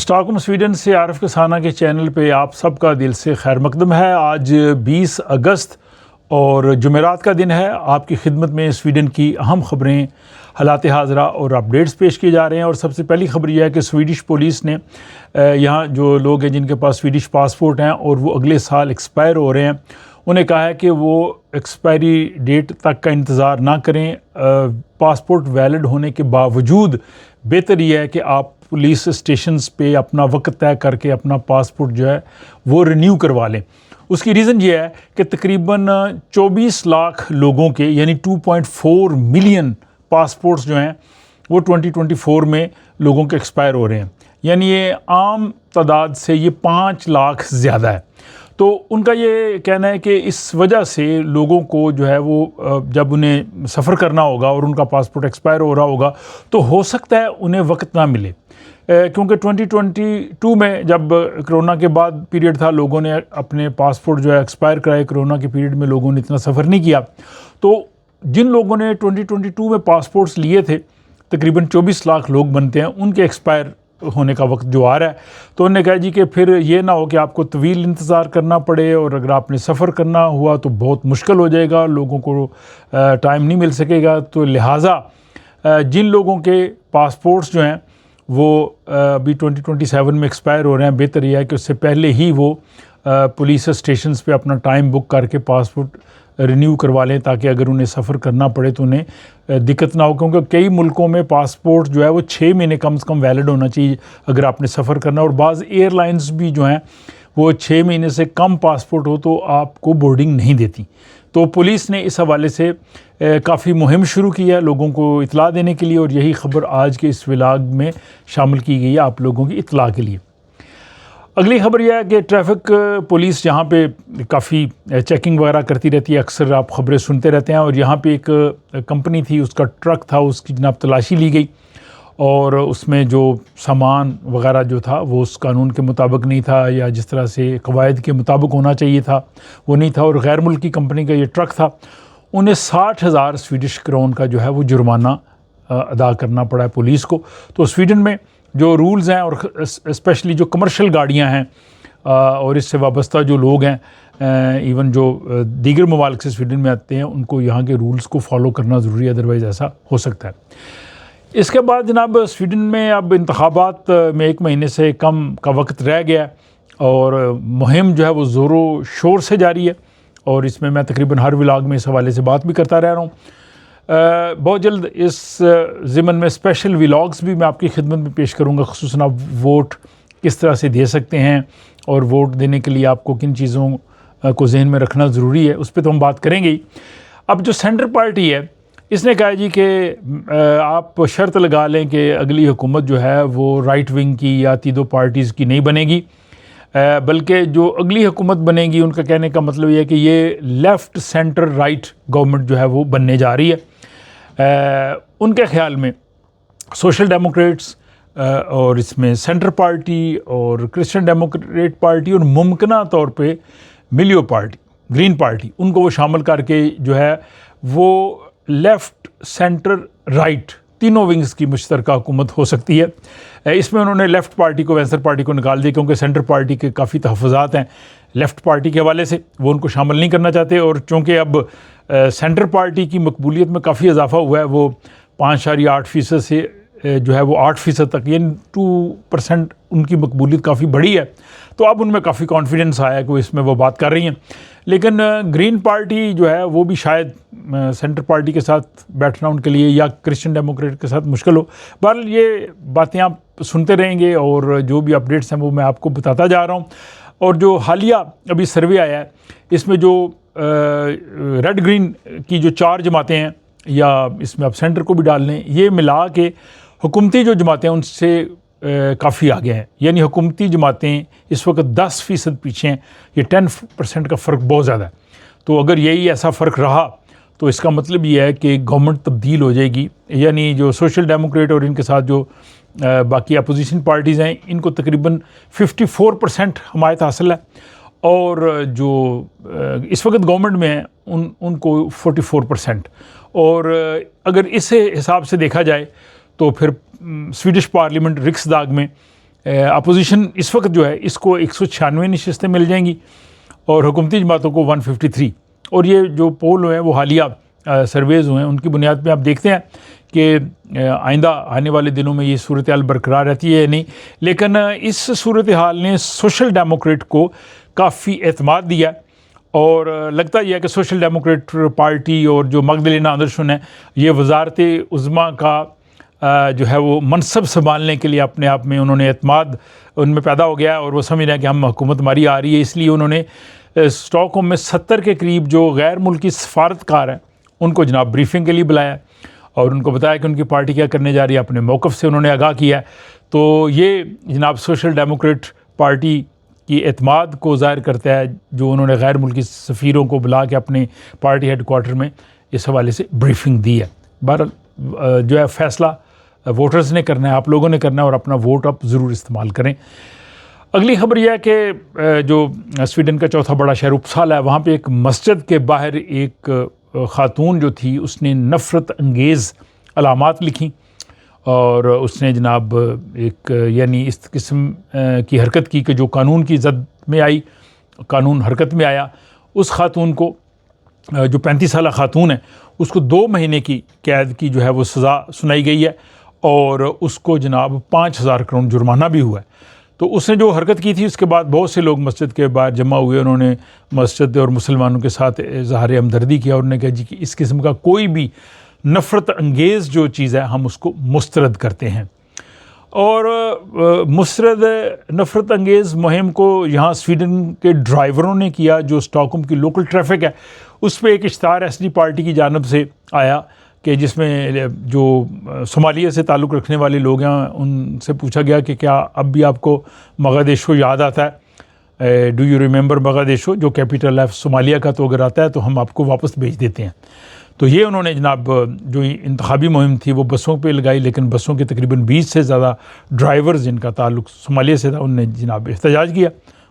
Stockholm Sweden से आरफ कसाना के channel पे आप सबका दिल से खैर मकदम है। आज 20 अगस्त और जुमेरात का दिन है। आपकी खिदमत में स्वीडन की अहम खबरें, हालात हाज़रा और अपडेट्स पेश किए जा रहे हैं। और सबसे पहली खबर यह है कि स्वीडिश पुलिस ने यहाँ जो लोग हैं जिनके पास स्वीडिश पासपोर्ट हैं और वो अगले साल एक्सपायर हो रहे हैं, उन्हें कहा है कि वो एक्सपायरी डेट तक का इंतज़ार ना करें। पासपोर्ट वैलिड होने के बावजूद बेहतर यह है कि आप पुलिस स्टेशंस पे अपना वक्त तय करके अपना पासपोर्ट जो है वो रिन्यू करवा लें। उसकी रीज़न ये है कि तकरीबन 24 लाख लोगों के यानी 2.4 मिलियन पासपोर्ट्स जो हैं वो 2024 में लोगों के एक्सपायर हो रहे हैं। यानी ये आम तादाद से ये 5 लाख ज़्यादा है। तो उनका ये कहना है कि इस वजह से लोगों को जो है वो जब उन्हें सफ़र करना होगा और उनका पासपोर्ट एक्सपायर हो रहा होगा तो हो सकता है उन्हें वक्त ना मिले, क्योंकि 2022 में जब कोरोना के बाद पीरियड था, लोगों ने अपने पासपोर्ट जो है एक्सपायर कराए। कोरोना के पीरियड में लोगों ने इतना सफ़र नहीं किया। तो जिन लोगों ने 2022 में पासपोर्ट्स लिए थे, तकरीबन 24 लाख लोग बनते हैं, उनके एक्सपायर होने का वक्त जो आ रहा है, तो उन्होंने कहा जी कि फिर ये ना हो कि आपको तवील इंतज़ार करना पड़े और अगर आपने सफ़र करना हुआ तो बहुत मुश्किल हो जाएगा, लोगों को टाइम नहीं मिल सकेगा। तो लिहाजा जिन लोगों के पासपोर्ट्स जो हैं वो अभी 2027 में एक्सपायर हो रहे हैं, बेहतर यह है कि उससे पहले ही वो पुलिस स्टेशंस पे अपना टाइम बुक करके पासपोर्ट रिन्यू करवा लें, ताकि अगर उन्हें सफ़र करना पड़े तो उन्हें दिक्कत ना हो। क्योंकि कई मुल्कों में पासपोर्ट जो है वो 6 महीने कम से कम वैलिड होना चाहिए अगर आपने सफ़र करना। और बाज़ एयरलाइंस भी जो हैं वो 6 महीने से कम पासपोर्ट हो तो आपको बोर्डिंग नहीं देती। तो पुलिस ने इस हवाले से काफ़ी मुहिम शुरू की है लोगों को इतला देने के लिए, और यही खबर आज के इस व्लॉग में शामिल की गई है आप लोगों की इतला के लिए। अगली खबर यह है कि ट्रैफिक पुलिस यहाँ पे काफ़ी चेकिंग वगैरह करती रहती है, अक्सर आप खबरें सुनते रहते हैं। और यहाँ पे एक कंपनी थी, उसका ट्रक था, उसकी जनाब तलाशी ली गई और उसमें जो सामान वगैरह जो था वो उस कानून के मुताबिक नहीं था, या जिस तरह से कवायद के मुताबिक होना चाहिए था वो नहीं था। और गैर मुल्की कंपनी का ये ट्रक था। उन्हें 60,000 स्वीडिश क्रोन का जो है वो जुर्माना अदा करना पड़ा है पुलिस को। तो स्वीडन में जो रूल्स हैं और स्पेशली जो कमर्शियल गाड़ियां हैं और इससे वाबस्ता जो लोग हैं, इवन जो दीगर ममालिक से स्वीडन में आते हैं, उनको यहाँ के रूल्स को फॉलो करना ज़रूरी है, अदरवाइज़ ऐसा हो सकता है। इसके बाद जनाब स्वीडन में अब इंतखाबात में 1 महीने से कम का वक्त रह गया और मुहिम जो है वो ज़ोरों शोर से जारी है। और इसमें मैं तकरीबन हर व्लॉग में इस हवाले से बात भी करता रह रहा हूँ। बहुत जल्द इस ज़िमन में स्पेशल व्लॉग्स भी मैं आपकी खिदमत में पेश करूँगा, ख़ुसूसन आप वोट किस तरह से दे सकते हैं और वोट देने के लिए आपको किन चीज़ों को जहन में रखना ज़रूरी है, उस पर तो हम बात करेंगे ही। अब जो सेंटर पार्टी है, इसने कहा जी कि आप शर्त लगा लें कि अगली हुकूमत जो है वो राइट विंग की या तीनों पार्टीज़ की नहीं बनेगी, बल्कि जो अगली हुकूमत बनेगी उनका कहने का मतलब ये है कि ये लेफ़्ट सेंटर राइट गवर्नमेंट जो है वो बनने जा रही है। उनके ख्याल में सोशल डेमोक्रेट्स और इसमें सेंटर पार्टी और क्रिश्चियन डेमोक्रेट पार्टी और मुमकिना तौर पे मिलियो पार्टी, ग्रीन पार्टी, उनको वो शामिल करके जो है वो लेफ़्ट सेंटर राइट तीनों विंग्स की मुश्तरका हुकूमत हो सकती है। इसमें उन्होंने लेफ़्ट पार्टी को, वेंसर पार्टी को निकाल दिया, क्योंकि सेंटर पार्टी के काफ़ी तहफ़्फ़ुज़ात हैं लेफ़्ट पार्टी के हवाले से, वो उनको शामिल नहीं करना चाहते। और चूँकि अब सेंटर पार्टी की मकबूलियत में काफ़ी इजाफा हुआ है, वो 5.8% से जो है वो 8% तक, यानी 2% उनकी मकबूलियत काफ़ी बढ़ी है। तो अब उनमें काफ़ी कॉन्फिडेंस आया कि वो इसमें वो बात कर रही हैं। लेकिन ग्रीन पार्टी जो है वो भी शायद सेंटर पार्टी के साथ बैठना उनके लिए या क्रिश्चियन डेमोक्रेट के साथ मुश्किल हो। बहरहाल ये बातें आप सुनते रहेंगे और जो भी अपडेट्स हैं वो मैं आपको बताता जा रहा हूँ। और जो हालिया अभी सर्वे आया है, इसमें जो रेड ग्रीन की जो 4 जमातें हैं, या इसमें आप सेंटर को भी डाल लें, ये मिला के हुकूमती जो जमातें हैं उनसे काफ़ी आगे हैं। यानी हुकूमती जमातें इस वक्त 10% पीछे हैं। ये 10% का फ़र्क बहुत ज़्यादा है। तो अगर यही ऐसा फ़र्क रहा तो इसका मतलब ये है कि गवर्नमेंट तब्दील हो जाएगी। यानी जो सोशल डेमोक्रेट और इनके साथ जो बाकी अपोजिशन पार्टीज़ हैं, इनको तकरीबन 54% हमायत हासिल है, और जो इस वक्त गवर्नमेंट में हैं उनको 44%। और अगर इस हिसाब से देखा जाए तो फिर स्वीडिश पार्लियामेंट रिक्सदाग में अपोजिशन इस वक्त जो है इसको 196 नशस्तें मिल जाएंगी और हुकूमती जमातों को 153। और ये जो पोल हुए हैं वो हालिया सर्वेज़ हुए हैं, उनकी बुनियाद पे आप देखते हैं कि आइंदा आने वाले दिनों में ये सूरत हाल बरकरार रहती है या नहीं। लेकिन इस सूरत हाल ने सोशल डेमोक्रेट को काफ़ी एतमाद दिया और लगता यह है कि सोशल डेमोक्रेट पार्टी और जो मगदलिना अंदरशन है ये वजारत उज़्मा का जो है वो मनसब संभालने के लिए अपने आप में उन्होंने एतमाद उनमें पैदा हो गया और वो समझ रहे हैं कि हम हुकूमत हमारी आ रही है। इसलिए उन्होंने स्टॉकहोम में 70 के करीब जो गैर मुल्की सफारतकार हैं उनको जनाब ब्रीफिंग के लिए बुलाया और उनको बताया कि उनकी पार्टी क्या करने जा रही है, अपने मौक़िफ़ से उन्होंने आगाह किया। तो ये जनाब सोशल डेमोक्रेट पार्टी की एतमाद को ज़ाहिर करता है जो उन्होंने गैर मुल्की सफ़ीरों को बुला के अपने पार्टी हेडकोार्टर में इस हवाले से ब्रीफिंग दी है। बहरहाल जो है फ़ैसला वोटर्स ने करना है, आप लोगों ने करना है और अपना वोट आप ज़रूर इस्तेमाल करें। अगली खबर यह है कि जो स्वीडन का चौथा बड़ा शहर उपसाला है वहाँ पे एक मस्जिद के बाहर एक ख़ातून जो थी उसने नफ़रत अंगेज़ अलामात लिखी और उसने जनाब एक यानी इस किस्म की हरकत की कि जो कानून की ज़द में आई, कानून हरकत में आया। उस ख़ातून को जो 35 साल ख़ातून है उसको 2 महीने की कैद की जो है वो सज़ा सुनाई गई है और उसको जनाब 5000 करोड़ जुर्माना भी हुआ है। तो उसने जो हरकत की थी उसके बाद बहुत से लोग मस्जिद के बाहर जमा हुए, उन्होंने मस्जिद और मुसलमानों के साथ इज़हार हमदर्दी किया और उन्होंने कहा जी कि इस किस्म का कोई भी नफ़रत अंगेज़ जो चीज़ है हम उसको मुस्तरद करते हैं। और मुस्तरद नफ़रत अंगेज़ मुहिम को यहाँ स्वीडन के ड्राइवरों ने किया। जो स्टॉकहोम की लोकल ट्रैफिक है उस पर एक इश्तार एसडी पार्टी की जानब से आया कि जिसमें जो सोमालिया से ताल्लुक़ रखने वाले लोग हैं उनसे पूछा गया कि क्या अब भी आपको मोगादिशु याद आता है, डू यू रिमेंबर मोगादिशु जो कैपिटल है सोमालिया का, तो अगर आता है तो हम आपको वापस भेज देते हैं। तो ये उन्होंने जनाब जो इंतखाबी मुहिम थी वो बसों पे लगाई, लेकिन बसों के तकरीबन 20 से ज़्यादा ड्राइवर्स जिनका ताल्लुक़ सोमालिया से था उनने जनाब एहतजाज किया।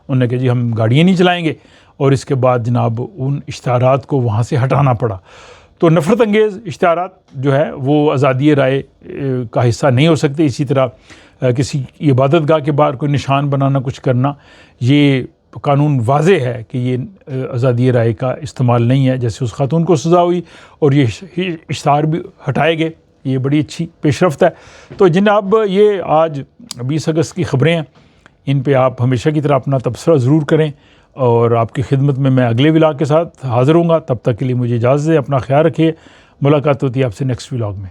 उन्होंने कहा जी हम गाड़ियाँ नहीं चलाएँगे और इसके बाद जनाब उन इश्तारात को वहाँ से हटाना पड़ा। तो नफ़रत अंगेज़ इश्तारात जो है वो आज़ादी राय का हिस्सा नहीं हो सकते। इसी तरह किसी इबादत गाह के बाहर कोई निशान बनाना, कुछ करना, ये कानून वाज़े है कि ये आज़ादी राय का इस्तेमाल नहीं है। जैसे उस खातून को सज़ा हुई और ये इश्तार भी हटाए गए, ये बड़ी अच्छी पेशरफ्त है। तो जनाब ये आज 20 अगस्त की ख़बरें हैं, इन पे आप हमेशा की तरह अपना तबसरा ज़रूर करें और आपकी खिदमत में मैं अगले व्लॉग के साथ हाज़िर हूँगा। तब तक के लिए मुझे इजाज़त दें, अपना ख्याल रखिए। मुलाकात होती है आपसे नेक्स्ट व्लॉग में।